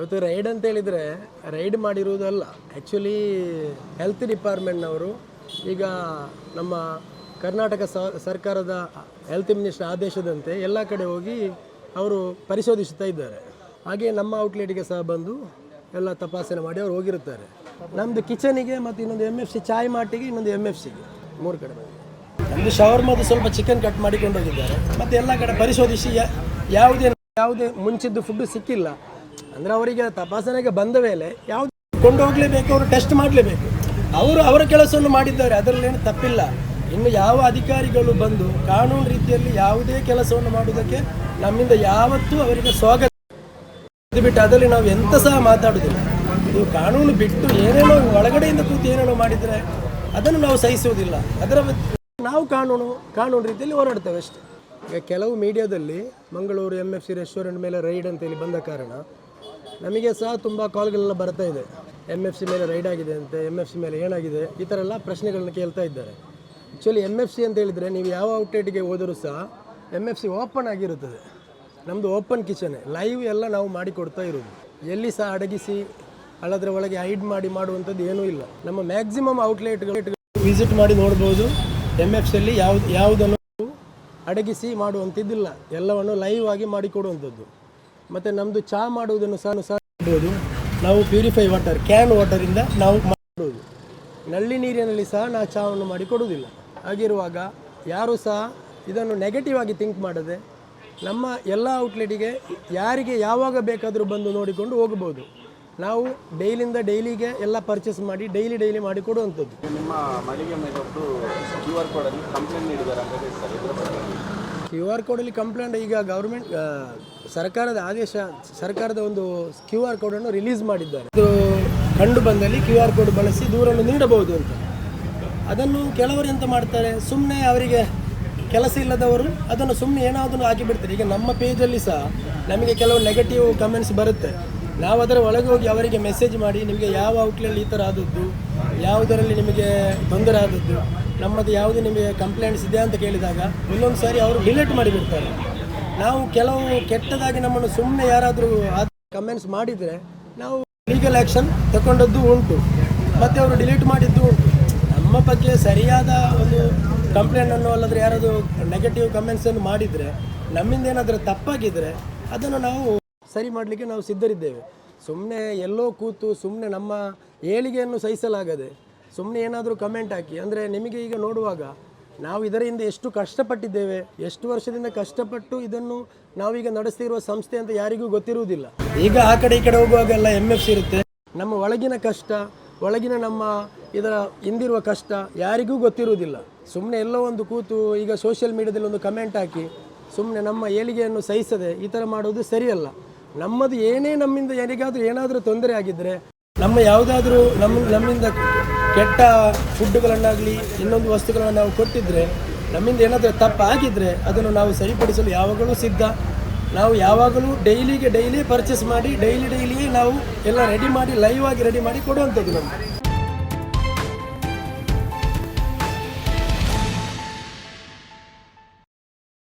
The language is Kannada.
ಇವತ್ತು ರೈಡ್ ಅಂತ ಹೇಳಿದರೆ ರೈಡ್ ಮಾಡಿರುವುದಲ್ಲ, ಆ್ಯಕ್ಚುಲಿ ಹೆಲ್ತ್ ಡಿಪಾರ್ಟ್ಮೆಂಟ್ನವರು ಈಗ ನಮ್ಮ ಕರ್ನಾಟಕ ಸರ್ಕಾರದ ಹೆಲ್ತ್ ಮಿನಿಸ್ಟರ್ ಆದೇಶದಂತೆ ಎಲ್ಲ ಕಡೆ ಹೋಗಿ ಅವರು ಪರಿಶೋಧಿಸ್ತಾ ಇದ್ದಾರೆ. ಹಾಗೆ ನಮ್ಮ ಔಟ್ಲೆಟ್ಗೆ ಸಹ ಬಂದು ಎಲ್ಲ ತಪಾಸಣೆ ಮಾಡಿ ಅವರು ಹೋಗಿರುತ್ತಾರೆ. ನಮ್ಮದು ಕಿಚನಿಗೆ ಮತ್ತು ಇನ್ನೊಂದು MFC ಚಾಯ್ ಮಾಟಿಗೆ, ಇನ್ನೊಂದು MFCಗೆ 3 ಕಡೆ ಬಂದು ನಮ್ಮದು ಶವರ್ಮದು ಸ್ವಲ್ಪ ಚಿಕನ್ ಕಟ್ ಮಾಡಿಕೊಂಡು ಹೋಗಿದ್ದಾರೆ. ಮತ್ತು ಎಲ್ಲ ಕಡೆ ಪರಿಶೋಧಿಸಿ ಯಾವುದೇ ಮುಂಚಿದ್ದು ಫುಡ್ಡು ಸಿಕ್ಕಿಲ್ಲ ಅಂದರೆ ಅವರಿಗೆ ತಪಾಸಣೆಗೆ ಬಂದ ಮೇಲೆ ಯಾವುದು ಕೊಂಡು ಹೋಗಲೇಬೇಕು, ಅವರು ಟೆಸ್ಟ್ ಮಾಡಲೇಬೇಕು. ಅವರ ಕೆಲಸವನ್ನು ಮಾಡಿದ್ದಾರೆ, ಅದರಲ್ಲೇನು ತಪ್ಪಿಲ್ಲ. ಇನ್ನು ಯಾವ ಅಧಿಕಾರಿಗಳು ಬಂದು ಕಾನೂನು ರೀತಿಯಲ್ಲಿ ಯಾವುದೇ ಕೆಲಸವನ್ನು ಮಾಡುವುದಕ್ಕೆ ನಮ್ಮಿಂದ ಯಾವತ್ತೂ ಅವರಿಗೆ ಸ್ವಾಗತ. ಇದು ಬಿಟ್ಟು ಅದರಲ್ಲಿ ನಾವು ಎಂತ ಸಹ ಮಾತಾಡೋದಿಲ್ಲ. ಇದು ಕಾನೂನು ಬಿಟ್ಟು ಏನೇನೋ ಒಳಗಡೆಯಿಂದ ಕೂತು ಏನೇನೋ ಮಾಡಿದರೆ ಅದನ್ನು ನಾವು ಸಹಿಸುವುದಿಲ್ಲ. ನಾವು ಕಾನೂನು ರೀತಿಯಲ್ಲಿ ಹೋರಾಡ್ತೇವೆ ಅಷ್ಟೇ. ಈಗ ಕೆಲವು ಮೀಡಿಯಾದಲ್ಲಿ ಮಂಗಳೂರು MFC ರೆಸ್ಟೋರೆಂಟ್ ಮೇಲೆ ರೈಡ್ ಅಂತೇಳಿ ಬಂದ ಕಾರಣ ನಮಗೆ ಸಹ ತುಂಬ ಕಾಲ್ಗಳೆಲ್ಲ ಬರ್ತಾ ಇದೆ. MFC ಮೇಲೆ ರೈಡ್ ಆಗಿದೆ ಅಂತೆ, MFC ಮೇಲೆ ಏನಾಗಿದೆ, ಈ ಥರ ಎಲ್ಲ ಪ್ರಶ್ನೆಗಳನ್ನ ಕೇಳ್ತಾ ಇದ್ದಾರೆ. ಆ್ಯಕ್ಚುಲಿ MFC ಅಂತ ಹೇಳಿದರೆ ನೀವು ಯಾವ ಔಟ್ಲೆಟ್ಗೆ ಹೋದರೂ ಸಹ MFC ಓಪನ್ ಆಗಿರುತ್ತದೆ. ನಮ್ಮದು ಓಪನ್ ಕಿಚನ್, ಲೈವ್ ಎಲ್ಲ ನಾವು ಮಾಡಿಕೊಡ್ತಾ ಇರೋದು. ಎಲ್ಲಿ ಸಹ ಅಡಗಿಸಿ ಅಲ್ಲದ್ರ ಒಳಗೆ ಹೈಡ್ ಮಾಡಿ ಮಾಡುವಂಥದ್ದು ಏನೂ ಇಲ್ಲ. ನಮ್ಮ ಮ್ಯಾಕ್ಸಿಮಮ್ ಔಟ್ಲೆಟ್ಗಳು ವಿಸಿಟ್ ಮಾಡಿ ನೋಡ್ಬೋದು. MFCಯಲ್ಲಿ ಯಾವುದನ್ನು ಅಡಗಿಸಿ ಮಾಡುವಂಥದ್ದಿಲ್ಲ, ಎಲ್ಲವನ್ನು ಲೈವ್ ಆಗಿ ಮಾಡಿಕೊಡುವಂಥದ್ದು. ಮತ್ತು ನಮ್ಮದು ಚಹಾ ಮಾಡುವುದನ್ನು ಸಹ ಮಾಡ್ಬೋದು. ನಾವು ಪ್ಯೂರಿಫೈ ವಾಟರ್, ಕ್ಯಾನ್ ವಾಟರಿಂದ ನಾವು ಮಾಡೋದು. ನಲ್ಲಿ ನೀರಿನಲ್ಲಿ ಸಹ ನಾವು ಚಹಾವನ್ನು ಮಾಡಿ ಕೊಡುವುದಿಲ್ಲ. ಹಾಗಿರುವಾಗ ಯಾರೂ ಸಹ ಇದನ್ನು ನೆಗೆಟಿವ್ ಆಗಿ ಥಿಂಕ್ ಮಾಡದೆ ನಮ್ಮ ಎಲ್ಲ ಔಟ್ಲೆಟಿಗೆ ಯಾರಿಗೆ ಯಾವಾಗ ಬೇಕಾದರೂ ಬಂದು ನೋಡಿಕೊಂಡು ಹೋಗ್ಬೋದು. ನಾವು ಡೈಲಿಗೆ ಎಲ್ಲ ಪರ್ಚೇಸ್ ಮಾಡಿ ಡೈಲಿ ಮಾಡಿ ಕೊಡುವಂಥದ್ದು. ನಿಮ್ಮ ಮಳಿಗೆ ಮೇಲೆ ಒಬ್ಬರು QR ಕೋಡಲ್ಲಿ ಕಂಪ್ಲೇಂಟ್ ನೀಡಿದ್ದಾರೆ ಅಂತ ಹೇಳ್ತಾರೆ. QR ಕೋಡಲ್ಲಿ ಕಂಪ್ಲೇಂಟ್ ಈಗ ಗೌರ್ಮೆಂಟ್ ಸರ್ಕಾರದ ಆದೇಶ, ಸರ್ಕಾರದ ಒಂದು QR ಕೋಡನ್ನು ರಿಲೀಸ್ ಮಾಡಿದ್ದಾರೆ. ಇದು ಕಂಡು ಬಂದಲ್ಲಿ QR ಕೋಡ್ ಬಳಸಿ ದೂರನ್ನು ನೀಡಬಹುದು ಅಂತ. ಅದನ್ನು ಕೆಲವರು ಎಂತ ಮಾಡ್ತಾರೆ, ಸುಮ್ಮನೆ ಅವರಿಗೆ ಕೆಲಸ ಇಲ್ಲದವರು ಅದನ್ನು ಸುಮ್ಮನೆ ಏನಾದರೂ ಹಾಕಿಬಿಡ್ತಾರೆ. ಈಗ ನಮ್ಮ ಪೇಜಲ್ಲಿ ಸಹ ನಮಗೆ ಕೆಲವು ನೆಗೆಟಿವ್ ಕಮೆಂಟ್ಸ್ ಬರುತ್ತೆ. ನಾವು ಅದರ ಒಳಗೆ ಹೋಗಿ ಅವರಿಗೆ ಮೆಸೇಜ್ ಮಾಡಿ, ನಿಮಗೆ ಯಾವ ಔಟ್ಲೆಟ್ ಈ ಥರ ಆದದ್ದು, ಯಾವುದರಲ್ಲಿ ನಿಮಗೆ ತೊಂದರೆ ಆದದ್ದು, ನಮ್ಮದು ಯಾವುದು ನಿಮಗೆ ಕಂಪ್ಲೇಂಟ್ಸ್ ಇದೆ ಅಂತ ಕೇಳಿದಾಗ ಒಂದೊಂದು ಸಾರಿ ಅವರು ಡಿಲೀಟ್ ಮಾಡಿಬಿಡ್ತಾರೆ. ನಾವು ಕೆಲವು ಕೆಟ್ಟದಾಗಿ ನಮ್ಮನ್ನು ಸುಮ್ಮನೆ ಯಾರಾದರೂ ಕಮೆಂಟ್ಸ್ ಮಾಡಿದರೆ ನಾವು ಲೀಗಲ್ ಆ್ಯಕ್ಷನ್ ತಗೊಂಡದ್ದು ಉಂಟು, ಮತ್ತು ಅವರು ಡಿಲೀಟ್ ಮಾಡಿದ್ದು ಉಂಟು. ನಮ್ಮ ಬಗ್ಗೆ ಸರಿಯಾದ ಒಂದು ಕಂಪ್ಲೇಂಟನ್ನು ಅಲ್ಲದ್ರೆ ಯಾರಾದರೂ ನೆಗೆಟಿವ್ ಕಮೆಂಟ್ಸನ್ನು ಮಾಡಿದರೆ, ನಮ್ಮಿಂದ ಏನಾದರೂ ತಪ್ಪಾಗಿದ್ದರೆ ಅದನ್ನು ನಾವು ಸರಿ ಮಾಡಲಿಕ್ಕೆ ನಾವು ಸಿದ್ಧರಿದ್ದೇವೆ. ಸುಮ್ಮನೆ ಎಲ್ಲೋ ಕೂತು ಸುಮ್ಮನೆ ನಮ್ಮ ಏಳಿಗೆಯನ್ನು ಸಹಿಸಲಾಗದೆ ಸುಮ್ಮನೆ ಏನಾದರೂ ಕಮೆಂಟ್ ಹಾಕಿ, ಅಂದರೆ ನಿಮಗೆ ಈಗ ನೋಡುವಾಗ ನಾವು ಇದರಿಂದ ಎಷ್ಟು ಕಷ್ಟಪಟ್ಟಿದ್ದೇವೆ, ಎಷ್ಟು ವರ್ಷದಿಂದ ಕಷ್ಟಪಟ್ಟು ಇದನ್ನು ನಾವೀಗ ನಡೆಸ್ತಿರುವ ಸಂಸ್ಥೆ ಅಂತ ಯಾರಿಗೂ ಗೊತ್ತಿರುವುದಿಲ್ಲ. ಈಗ ಆ ಕಡೆ ಈ ಕಡೆ ಹೋಗುವಾಗೆಲ್ಲ MFC ಇರುತ್ತೆ. ನಮ್ಮ ಒಳಗಿನ ಕಷ್ಟ, ಒಳಗಿನ ನಮ್ಮ ಇದರ ಹಿಂದಿರುವ ಕಷ್ಟ ಯಾರಿಗೂ ಗೊತ್ತಿರುವುದಿಲ್ಲ. ಸುಮ್ಮನೆ ಎಲ್ಲೋ ಒಂದು ಕೂತು ಈಗ ಸೋಷಿಯಲ್ ಮೀಡಿಯಾದಲ್ಲಿ ಒಂದು ಕಮೆಂಟ್ ಹಾಕಿ ಸುಮ್ಮನೆ ನಮ್ಮ ಏಳಿಗೆಯನ್ನು ಸಹಿಸದೆ ಈ ಥರ ಮಾಡೋದು ಸರಿಯಲ್ಲ. ನಮ್ಮದು ನಮ್ಮಿಂದ ಯಾರಿಗಾದರೂ ಏನಾದರೂ ತೊಂದರೆ ಆಗಿದ್ದರೆ, ನಮ್ಮ ಯಾವುದಾದ್ರೂ ನಮ್ಮಿಂದ ಕೆಟ್ಟ ಫುಡ್ಡುಗಳನ್ನಾಗಲಿ ಇನ್ನೊಂದು ವಸ್ತುಗಳನ್ನು ನಾವು ಕೊಟ್ಟಿದ್ದರೆ, ನಮ್ಮಿಂದ ಏನಾದರೂ ತಪ್ಪಾಗಿದ್ದರೆ ಅದನ್ನು ನಾವು ಸರಿಪಡಿಸಲು ಯಾವಾಗಲೂ ಸಿದ್ಧ. ನಾವು ಯಾವಾಗಲೂ ಡೈಲಿ ಪರ್ಚೇಸ್ ಮಾಡಿ ಡೈಲಿಯೇ ನಾವು ಎಲ್ಲ ರೆಡಿ ಮಾಡಿ ಲೈವ್ ಆಗಿ ರೆಡಿ ಮಾಡಿ ಕೊಡುವಂಥದ್ದು ನಮಗೆ.